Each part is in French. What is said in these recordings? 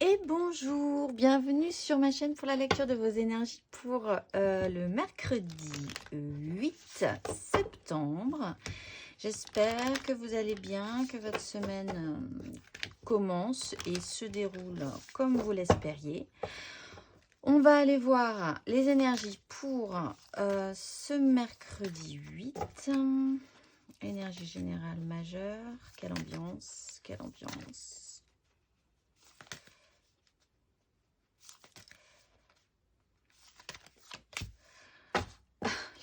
Et bonjour, bienvenue sur ma chaîne pour la lecture de vos énergies pour le mercredi 8 septembre. J'espère que vous allez bien, que votre semaine commence et se déroule comme vous l'espériez. On va aller voir les énergies pour ce mercredi 8. Énergie générale majeure, quelle ambiance, quelle ambiance.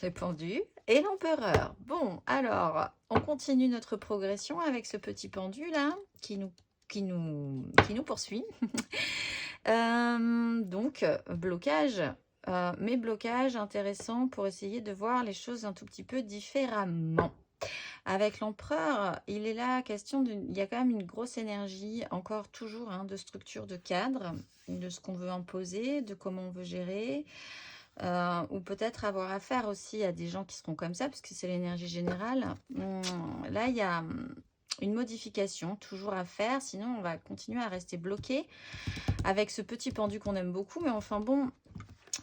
Le pendu et l'empereur. Bon, alors, on continue notre progression avec ce petit pendu là qui nous poursuit. Donc, blocage, mais blocage intéressant pour essayer de voir les choses un tout petit peu différemment. Avec l'empereur, il est là question il y a quand même une grosse énergie, encore toujours, de structure de cadre, de ce qu'on veut imposer, de comment on veut gérer. Ou peut-être avoir affaire aussi à des gens qui seront comme ça, puisque c'est l'énergie générale. Là, il y a une modification toujours à faire, sinon on va continuer à rester bloqué avec ce petit pendu qu'on aime beaucoup, mais enfin bon,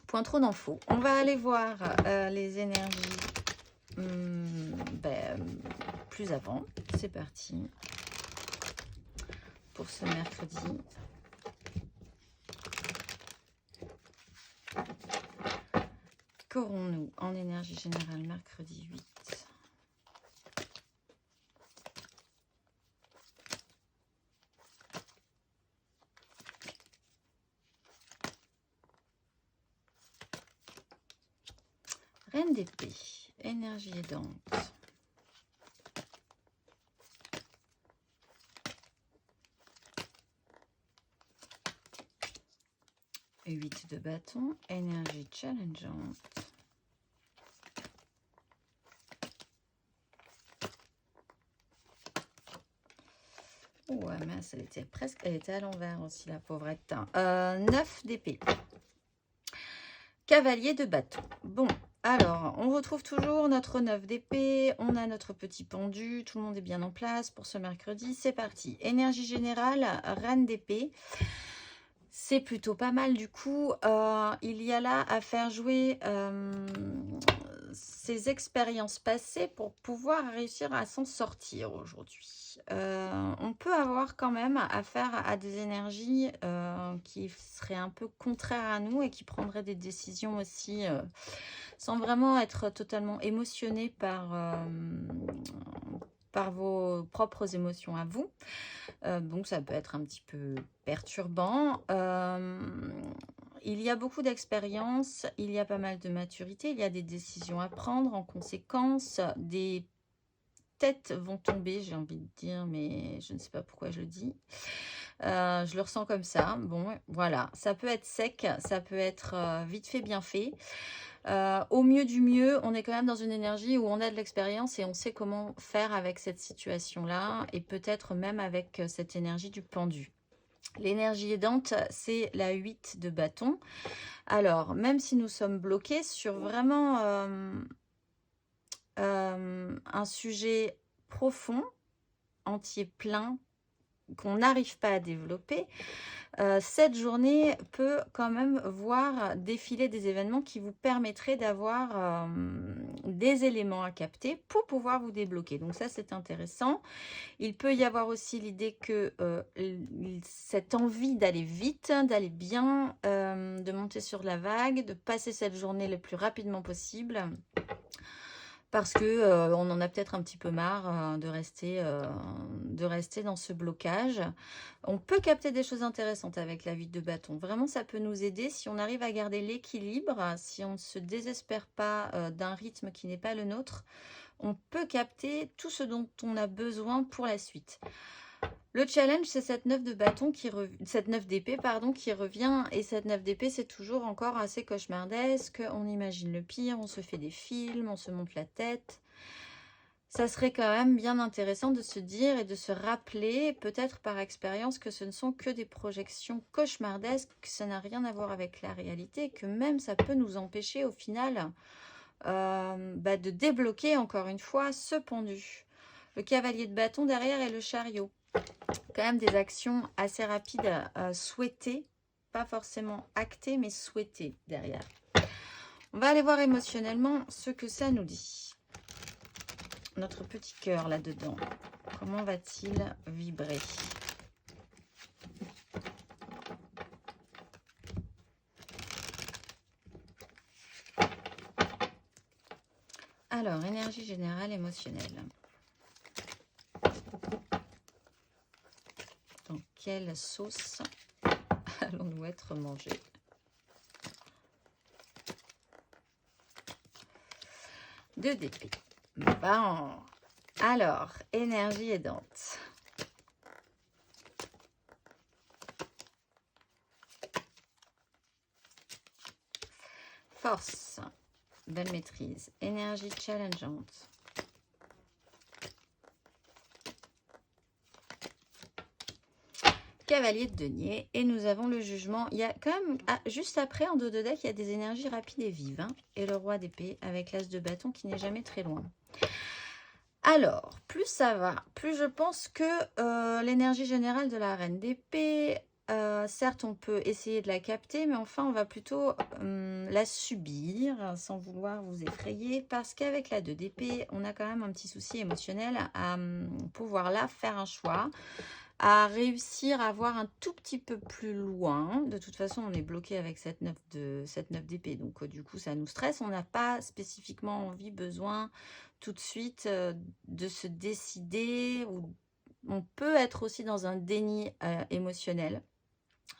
point trop d'infos. On va aller voir les énergies plus avant. C'est parti pour ce mercredi. Qu'aurons-nous en énergie générale mercredi 8? Reine d'épée, énergie aidante. Et 8 de bâton, énergie challengeante. Ouais, mais elle était à l'envers aussi, la pauvrette. 9 d'épée. Cavalier de bâton. Bon, alors, on retrouve toujours notre 9 d'épée. On a notre petit pendu. Tout le monde est bien en place pour ce mercredi. C'est parti. Énergie générale, reine d'épée. C'est plutôt pas mal du coup. Il y a là à faire jouer ses expériences passées pour pouvoir réussir à s'en sortir aujourd'hui. On peut avoir quand même affaire à des énergies qui seraient un peu contraires à nous et qui prendraient des décisions aussi sans vraiment être totalement émotionnés par vos propres émotions à vous. Donc ça peut être un petit peu perturbant. Il y a beaucoup d'expérience, il y a pas mal de maturité, il y a des décisions à prendre en conséquence, des têtes vont tomber, j'ai envie de dire, mais je ne sais pas pourquoi je le dis. Je le ressens comme ça. Bon, voilà, ça peut être sec, ça peut être vite fait, bien fait. Au mieux du mieux, on est quand même dans une énergie où on a de l'expérience et on sait comment faire avec cette situation-là et peut-être même avec cette énergie du pendu. L'énergie aidante, c'est la 8 de bâton. Alors, même si nous sommes bloqués sur vraiment un sujet profond, entier, plein, qu'on n'arrive pas à développer, cette journée peut quand même voir défiler des événements qui vous permettraient d'avoir des éléments à capter pour pouvoir vous débloquer. Donc ça, c'est intéressant. Il peut y avoir aussi l'idée que cette envie d'aller vite, d'aller bien, de monter sur la vague, de passer cette journée le plus rapidement possible, parce que on en a peut-être un petit peu marre de rester dans ce blocage. On peut capter des choses intéressantes avec la 8 de bâton. Vraiment, ça peut nous aider si on arrive à garder l'équilibre, si on ne se désespère pas d'un rythme qui n'est pas le nôtre. On peut capter tout ce dont on a besoin pour la suite. Le challenge, c'est cette 9 de bâton cette 9 d'épée pardon, qui revient. Et cette 9 d'épée, c'est toujours encore assez cauchemardesque. On imagine le pire, on se fait des films, on se monte la tête. Ça serait quand même bien intéressant de se dire et de se rappeler, peut-être par expérience, que ce ne sont que des projections cauchemardesques, que ça n'a rien à voir avec la réalité, que même ça peut nous empêcher au final de débloquer encore une fois ce pendu. Le cavalier de bâton derrière et le chariot. quand même des actions assez rapides souhaitées, pas forcément actées, mais souhaitées derrière. On va aller voir émotionnellement ce que ça nous dit. Notre petit cœur là-dedans, comment va-t-il vibrer? Alors, énergie générale émotionnelle. Dans quelle sauce allons-nous être mangés? Deux d'épée. Bon. Alors, énergie aidante. Force. Belle maîtrise. Énergie challengeante. Cavalier de denier. Et nous avons le jugement. Il y a quand même, juste après, en dos de deck, il y a des énergies rapides et vives. Hein, et le roi d'épée avec l'as de bâton qui n'est jamais très loin. Alors, plus ça va, plus je pense que l'énergie générale de la reine d'épée, certes, on peut essayer de la capter, mais enfin, on va plutôt la subir sans vouloir vous effrayer, parce qu'avec la 2 d'épée, on a quand même un petit souci émotionnel à pouvoir là faire un choix, à réussir à voir un tout petit peu plus loin. De toute façon, on est bloqué avec cette 9 d'épée, donc du coup, ça nous stresse. On n'a pas spécifiquement envie, besoin tout de suite de se décider, ou on peut être aussi dans un déni émotionnel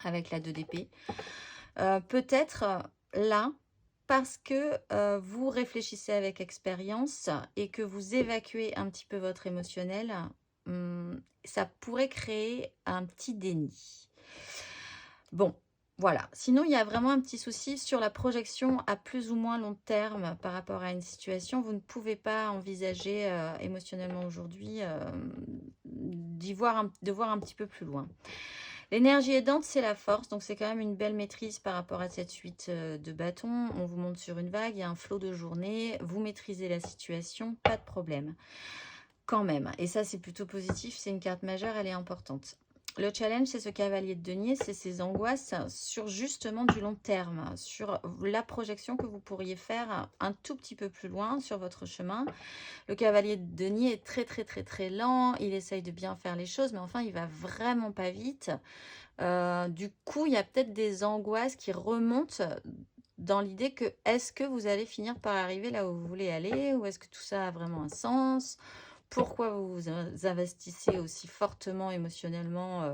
avec la 2 d'épée. Peut-être là, parce que vous réfléchissez avec expérience et que vous évacuez un petit peu votre émotionnel, ça pourrait créer un petit déni. Bon, voilà. Sinon, il y a vraiment un petit souci sur la projection à plus ou moins long terme par rapport à une situation. Vous ne pouvez pas envisager émotionnellement aujourd'hui de voir un petit peu plus loin. L'énergie aidante, c'est la force, donc c'est quand même une belle maîtrise par rapport à cette suite de bâtons. On vous monte sur une vague, il y a un flot de journée, vous maîtrisez la situation, pas de problème. Quand même, et ça c'est plutôt positif, c'est une carte majeure, elle est importante. Le challenge, c'est ce cavalier de denier, c'est ces angoisses sur justement du long terme, sur la projection que vous pourriez faire un tout petit peu plus loin sur votre chemin. Le cavalier de denier est très très très très lent, il essaye de bien faire les choses, mais enfin il va vraiment pas vite. Du coup, il y a peut-être des angoisses qui remontent dans l'idée que est-ce que vous allez finir par arriver là où vous voulez aller, ou est-ce que tout ça a vraiment un sens? Pourquoi vous vous investissez aussi fortement émotionnellement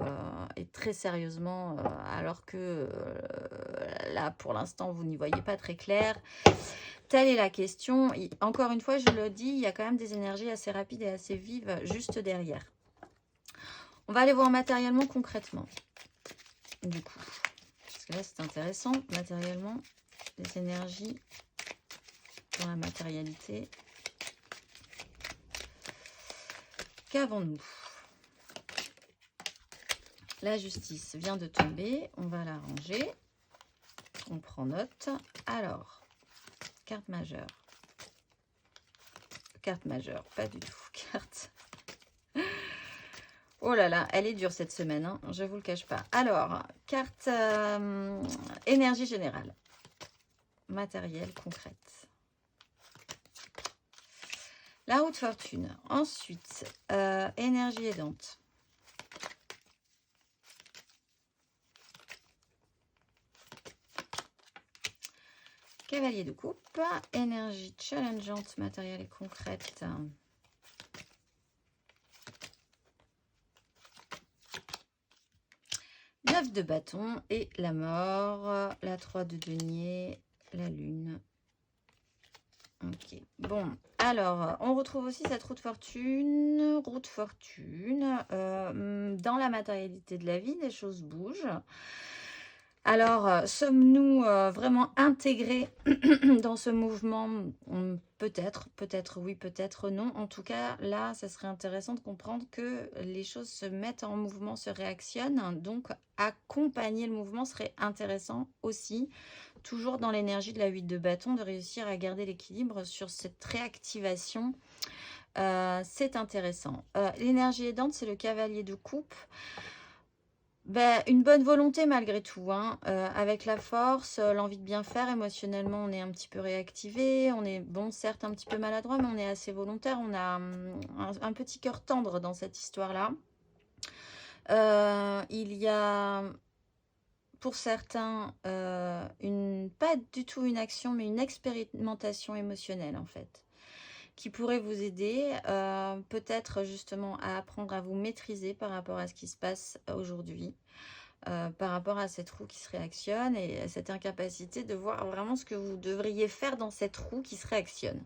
et très sérieusement alors que là, pour l'instant, vous n'y voyez pas très clair? Telle est la question. Encore une fois, je le dis, il y a quand même des énergies assez rapides et assez vives juste derrière. On va aller voir matériellement, concrètement. Du coup, parce que là, c'est intéressant. Matériellement, les énergies dans la matérialité. Qu'avons-nous? La justice vient de tomber. On va la ranger. On prend note. Alors, carte majeure. Carte majeure, pas du tout. Carte. Oh là là, elle est dure cette semaine, hein, je vous le cache pas. Alors, carte énergie générale. Matériel, concrète. La roue de fortune. Ensuite, énergie aidante. Cavalier de coupe. Énergie challengeante, matérielle et concrète. Neuf de bâton et la mort. La 3 de denier. La lune. Ok, bon, alors, on retrouve aussi cette roue de fortune. Dans la matérialité de la vie, des choses bougent. Alors, sommes-nous vraiment intégrés dans ce mouvement? Peut-être oui, peut-être non. En tout cas, là, ça serait intéressant de comprendre que les choses se mettent en mouvement, se réactionnent. Donc, accompagner le mouvement serait intéressant aussi. Toujours dans l'énergie de la 8 de bâton, de réussir à garder l'équilibre sur cette réactivation C'est intéressant. L'énergie aidante, c'est le cavalier de coupe. Ben, une bonne volonté malgré tout, hein, avec la force, l'envie de bien faire. Émotionnellement, on est un petit peu réactivé. On est, bon, certes, un petit peu maladroit, mais on est assez volontaire. On a un petit cœur tendre dans cette histoire-là. Il y a, pour certains, pas du tout une action, mais une expérimentation émotionnelle, en fait, qui pourrait vous aider, peut-être justement à apprendre à vous maîtriser par rapport à ce qui se passe aujourd'hui. Par rapport à cette roue qui se réactionne et à cette incapacité de voir vraiment ce que vous devriez faire dans cette roue qui se réactionne.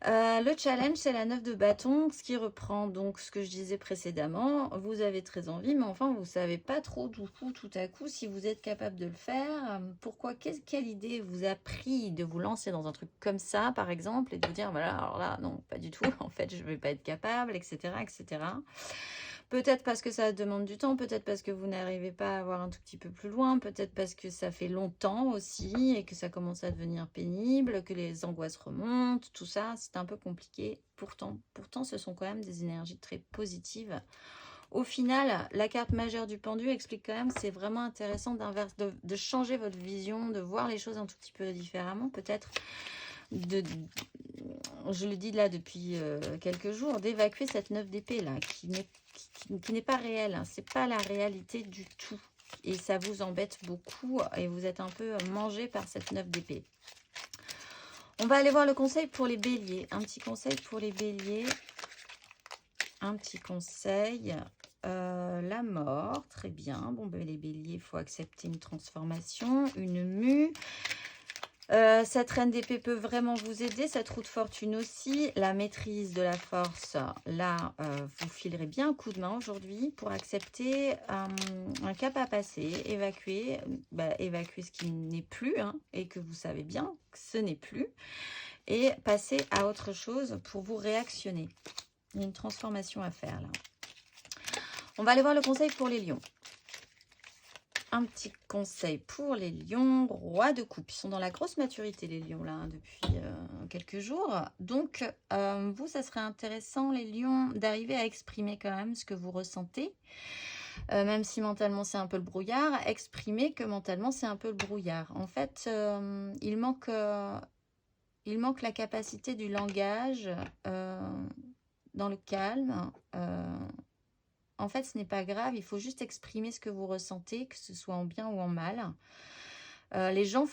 Le challenge, c'est la 9 de bâton, ce qui reprend donc ce que je disais précédemment. Vous avez très envie, mais enfin, vous ne savez pas trop du coup, tout à coup, si vous êtes capable de le faire. Pourquoi, quelle idée vous a pris de vous lancer dans un truc comme ça, par exemple, et de vous dire, voilà, alors là, non, pas du tout, en fait, je ne vais pas être capable, etc., etc. Peut-être parce que ça demande du temps, peut-être parce que vous n'arrivez pas à voir un tout petit peu plus loin, peut-être parce que ça fait longtemps aussi et que ça commence à devenir pénible, que les angoisses remontent, tout ça, c'est un peu compliqué. Pourtant, ce sont quand même des énergies très positives. Au final, la carte majeure du pendu explique quand même que c'est vraiment intéressant de changer votre vision, de voir les choses un tout petit peu différemment, peut-être je le dis là depuis quelques jours, d'évacuer cette 9 d'épée là, qui n'est pas réelle, hein. C'est pas la réalité du tout. Et ça vous embête beaucoup et vous êtes un peu mangé par cette 9 d'épée. On va aller voir le conseil pour les béliers. Un petit conseil pour les béliers. Un petit conseil. La mort, très bien. Bon, ben, les béliers, il faut accepter une transformation, une mue. Cette reine d'épée peut vraiment vous aider, cette roue de fortune aussi. La maîtrise de la force, là, vous filerez bien un coup de main aujourd'hui pour accepter un cap à passer, évacuer ce qui n'est plus, hein, et que vous savez bien que ce n'est plus, et passer à autre chose pour vous réactionner. Il y a une transformation à faire là. On va aller voir le conseil pour les lions. Un petit conseil pour les lions, roi de coupe. Ils sont dans la grosse maturité, les lions, là, hein, depuis quelques jours. Donc, vous, ça serait intéressant, les lions, d'arriver à exprimer quand même ce que vous ressentez. Même si mentalement, c'est un peu le brouillard. Exprimer que mentalement, c'est un peu le brouillard. En fait, il manque la capacité du langage dans le calme. En fait, ce n'est pas grave, il faut juste exprimer ce que vous ressentez, que ce soit en bien ou en mal. Les gens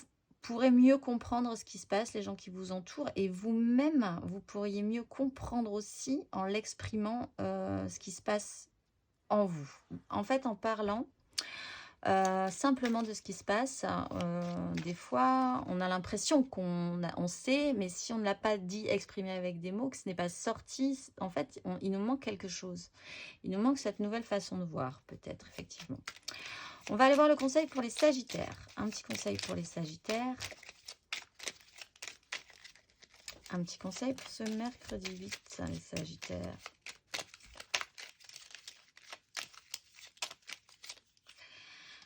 pourraient mieux comprendre ce qui se passe, les gens qui vous entourent, et vous-même, vous pourriez mieux comprendre aussi en l'exprimant ce qui se passe en vous. En fait, en parlant simplement de ce qui se passe, des fois, on a l'impression on sait, mais si on ne l'a pas dit, exprimé avec des mots, que ce n'est pas sorti, en fait, il nous manque quelque chose. Il nous manque cette nouvelle façon de voir, peut-être, effectivement. On va aller voir le conseil pour les sagittaires. Un petit conseil pour les sagittaires. Un petit conseil pour ce mercredi 8, les sagittaires.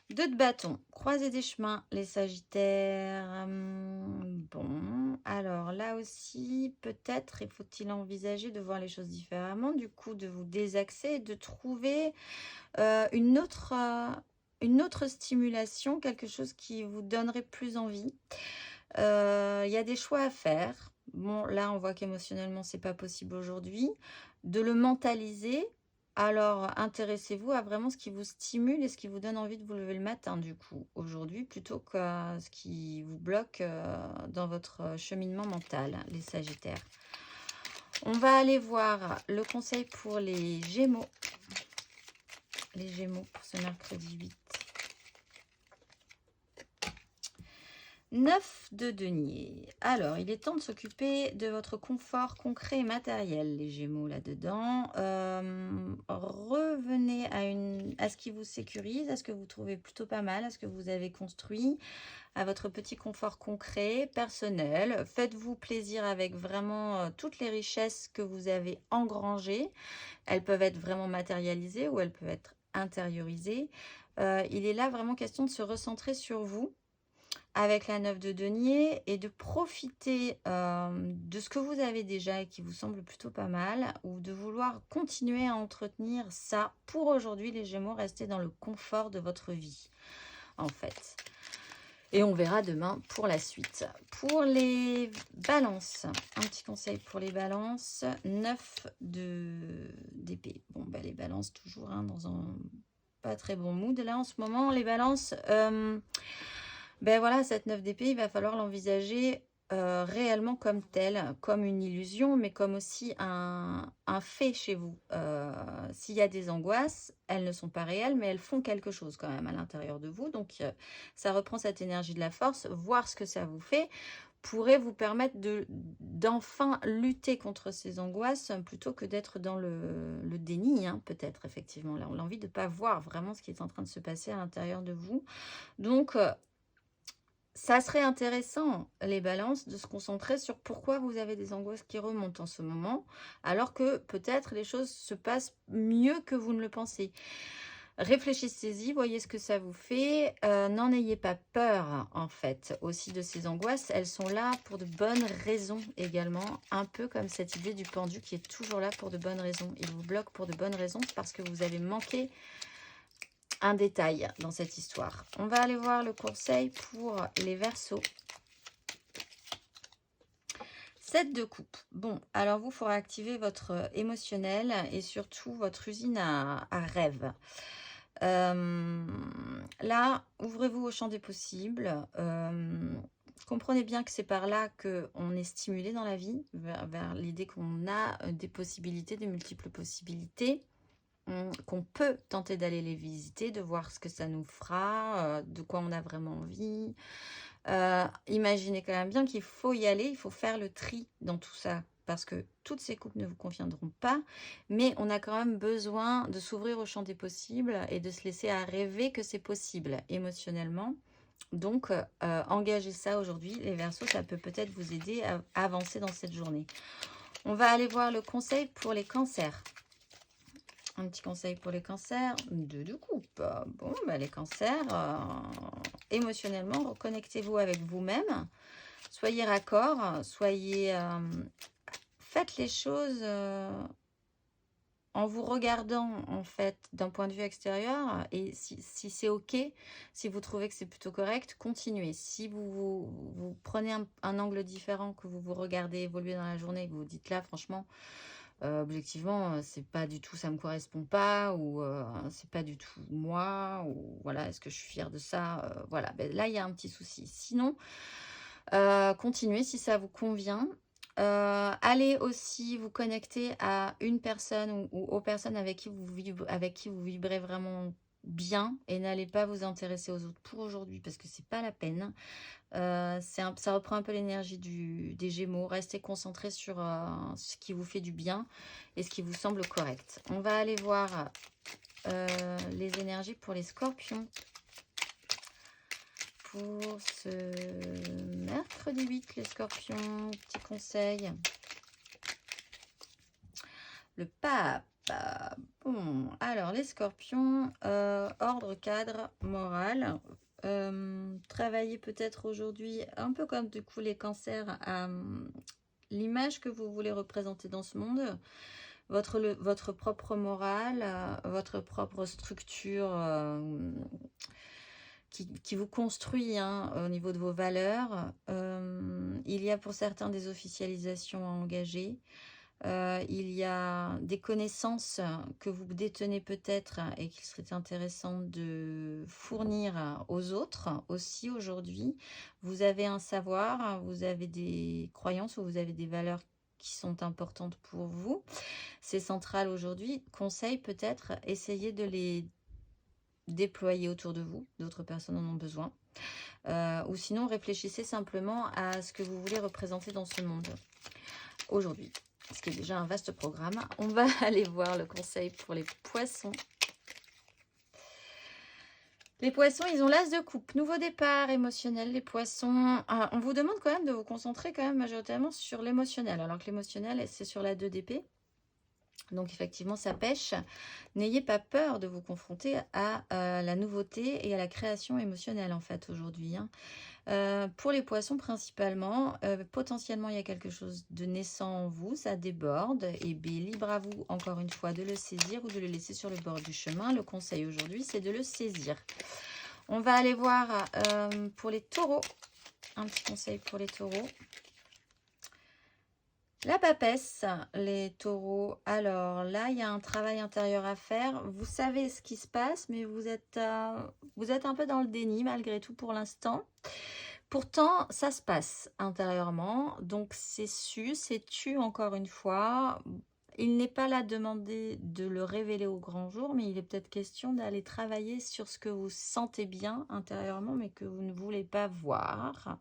Deux de bâton, croisez des chemins, les sagittaires. Bon, alors là aussi, peut-être faut-il envisager de voir les choses différemment, du coup de vous désaxer, de trouver une autre stimulation, quelque chose qui vous donnerait plus envie. Il y a des choix à faire. Bon, là, on voit qu'émotionnellement, c'est pas possible aujourd'hui. De le mentaliser. Alors, intéressez-vous à vraiment ce qui vous stimule et ce qui vous donne envie de vous lever le matin, du coup, aujourd'hui, plutôt qu'à ce qui vous bloque dans votre cheminement mental, les sagittaires. On va aller voir le conseil pour les gémeaux. Les gémeaux pour ce mercredi 8. 9 de denier. Alors, il est temps de s'occuper de votre confort concret et matériel, les gémeaux, là-dedans. Revenez à ce qui vous sécurise, à ce que vous trouvez plutôt pas mal, à ce que vous avez construit, à votre petit confort concret, personnel. Faites-vous plaisir avec vraiment toutes les richesses que vous avez engrangées. Elles peuvent être vraiment matérialisées ou elles peuvent être intériorisées. Il est là vraiment question de se recentrer sur vous, avec la 9 de denier et de profiter de ce que vous avez déjà et qui vous semble plutôt pas mal, ou de vouloir continuer à entretenir ça pour aujourd'hui, les Gémeaux, rester dans le confort de votre vie, en fait. Et on verra demain pour la suite. Pour les balances, un petit conseil pour les balances, 9 d'épée. Bon, bah, les balances toujours dans un pas très bon mood là en ce moment. Les balances, ben voilà, cette 9 d'épée, il va falloir l'envisager réellement comme telle, comme une illusion, mais comme aussi un fait chez vous. S'il y a des angoisses, elles ne sont pas réelles, mais elles font quelque chose quand même à l'intérieur de vous. Donc, ça reprend cette énergie de la force. Voir ce que ça vous fait pourrait vous permettre d'enfin lutter contre ces angoisses plutôt que d'être dans le déni, hein, peut-être, effectivement. Là, on a envie de ne pas voir vraiment ce qui est en train de se passer à l'intérieur de vous. Donc, ça serait intéressant, les balances, de se concentrer sur pourquoi vous avez des angoisses qui remontent en ce moment, alors que peut-être les choses se passent mieux que vous ne le pensez. Réfléchissez-y, voyez ce que ça vous fait. N'en ayez pas peur, en fait, aussi de ces angoisses. Elles sont là pour de bonnes raisons également, un peu comme cette idée du pendu qui est toujours là pour de bonnes raisons. Il vous bloque pour de bonnes raisons, c'est parce que vous avez manqué un détail dans cette histoire. On va aller voir le conseil pour les Verseaux. 7 de coupe. Bon, alors vous, il faudra activer votre émotionnel et surtout votre usine à rêve. Là, ouvrez-vous au champ des possibles. Comprenez bien que c'est par là qu'on est stimulé dans la vie, vers l'idée qu'on a des possibilités, de multiples possibilités, qu'on peut tenter d'aller les visiter, de voir ce que ça nous fera, de quoi on a vraiment envie. Imaginez quand même bien qu'il faut y aller, il faut faire le tri dans tout ça, parce que toutes ces coupes ne vous conviendront pas, mais on a quand même besoin de s'ouvrir au champ des possibles et de se laisser à rêver que c'est possible émotionnellement. Donc, engagez ça aujourd'hui, les Verseaux, ça peut peut-être vous aider à avancer dans cette journée. On va aller voir le conseil pour les cancers. Un petit conseil pour les cancers, 2 de coupe. Bon, bah, les cancers, émotionnellement, reconnectez-vous avec vous-même. Soyez raccord, faites les choses en vous regardant, en fait, d'un point de vue extérieur. Et si c'est OK, si vous trouvez que c'est plutôt correct, continuez. Si vous prenez un angle différent, que vous vous regardez évoluer dans la journée, que vous vous dites là, franchement, objectivement, c'est pas du tout, ça me correspond pas, ou c'est pas du tout moi, ou voilà, est-ce que je suis fière de ça, voilà, ben, là il y a un petit souci. Sinon, continuez si ça vous convient. Allez aussi vous connecter à une personne ou aux personnes avec qui vous vibrez vraiment bien, et n'allez pas vous intéresser aux autres pour aujourd'hui parce que c'est pas la peine. Ça reprend un peu l'énergie des Gémeaux. Restez concentrés sur ce qui vous fait du bien et ce qui vous semble correct. On va aller voir les énergies pour les Scorpions. Pour ce mercredi 8, les Scorpions, petit conseil. Le pape. Bon, alors les Scorpions, ordre, cadre, morale. Travaillez peut-être aujourd'hui, un peu comme du coup les cancers, à l'image que vous voulez représenter dans ce monde, votre propre morale, votre propre structure qui vous construit au niveau de vos valeurs. Il y a pour certains des officialisations à engager. Il y a des connaissances que vous détenez peut-être et qu'il serait intéressant de fournir aux autres aussi aujourd'hui. Vous avez un savoir, vous avez des croyances ou vous avez des valeurs qui sont importantes pour vous. C'est central aujourd'hui. Conseil peut-être, essayez de les déployer autour de vous. D'autres personnes en ont besoin. Ou sinon, réfléchissez simplement à ce que vous voulez représenter dans ce monde aujourd'hui. Ce qui est déjà un vaste programme. On va aller voir le conseil pour les poissons. Les poissons, ils ont l'as de coupe. Nouveau départ émotionnel, les poissons. On vous demande quand même de vous concentrer quand même majoritairement sur l'émotionnel. Alors que l'émotionnel, c'est sur la 2 d'épée. Donc effectivement, ça pêche. N'ayez pas peur de vous confronter à la nouveauté et à la création émotionnelle en fait aujourd'hui, hein. Pour les poissons principalement, potentiellement il y a quelque chose de naissant en vous, ça déborde. Et bien libre à vous encore une fois de le saisir ou de le laisser sur le bord du chemin. Le conseil aujourd'hui, c'est de le saisir. On va aller voir pour les taureaux. Un petit conseil pour les taureaux. La papesse, les taureaux. Alors là, il y a un travail intérieur à faire. Vous savez ce qui se passe, mais vous êtes un peu dans le déni malgré tout pour l'instant. Pourtant, ça se passe intérieurement. Donc, c'est su, c'est tu encore une fois. Il n'est pas là demandé de le révéler au grand jour, mais il est peut-être question d'aller travailler sur ce que vous sentez bien intérieurement, mais que vous ne voulez pas voir.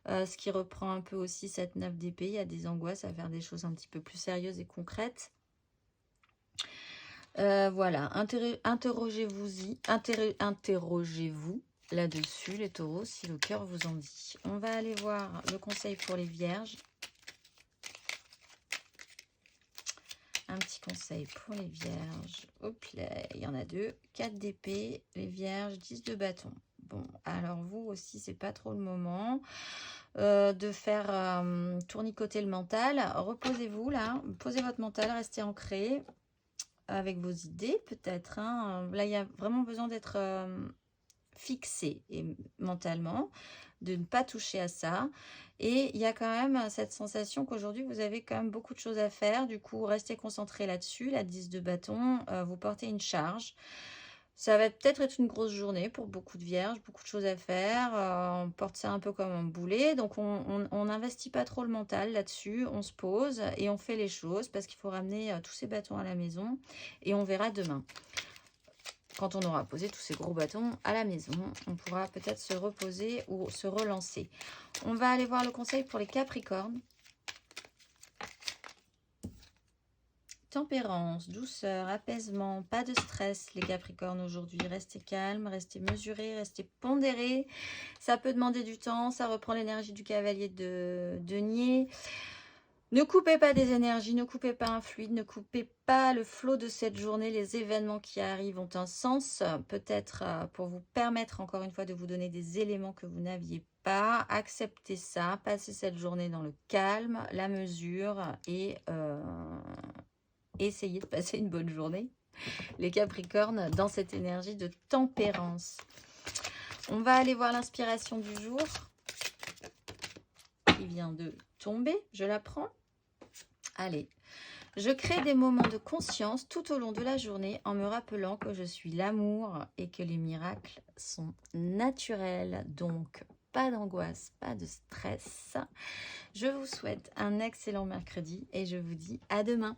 Ce qui reprend un peu aussi cette 9 d'épée. Il y a des angoisses à faire des choses un petit peu plus sérieuses et concrètes. Voilà, interrogez-vous là-dessus, les taureaux, si le cœur vous en dit. On va aller voir le conseil pour les vierges. Un petit conseil pour les vierges. Hop là, il y en a deux. 4 d'épée, les vierges, 10 de bâton. Bon, alors vous aussi, c'est pas trop le moment de faire tournicoter le mental. Reposez-vous là, posez votre mental, restez ancré avec vos idées peut-être, hein. Là, il y a vraiment besoin d'être fixé et mentalement, de ne pas toucher à ça. Et il y a quand même cette sensation qu'aujourd'hui, vous avez quand même beaucoup de choses à faire. Du coup, restez concentré là-dessus. La 10 de bâton, vous portez une charge. Ça va peut-être être une grosse journée pour beaucoup de vierges, beaucoup de choses à faire. On porte ça un peu comme un boulet. Donc, on n'investit pas trop le mental là-dessus. On se pose et on fait les choses parce qu'il faut ramener tous ces bâtons à la maison. Et on verra demain. Quand on aura posé tous ces gros bâtons à la maison, on pourra peut-être se reposer ou se relancer. On va aller voir le conseil pour les Capricornes. Tempérance, douceur, apaisement, pas de stress les Capricornes aujourd'hui. Restez calme, restez mesuré, restez pondéré. Ça peut demander du temps, ça reprend l'énergie du cavalier de denier. Ne coupez pas des énergies, ne coupez pas un fluide, ne coupez pas le flot de cette journée. Les événements qui arrivent ont un sens, peut-être pour vous permettre encore une fois de vous donner des éléments que vous n'aviez pas. Acceptez ça, passez cette journée dans le calme, la mesure et essayez de passer une bonne journée. Les Capricornes dans cette énergie de tempérance. On va aller voir l'inspiration du jour qui vient de tomber. Je la prends. Allez, je crée des moments de conscience tout au long de la journée en me rappelant que je suis l'amour et que les miracles sont naturels. Donc, pas d'angoisse, pas de stress. Je vous souhaite un excellent mercredi et je vous dis à demain.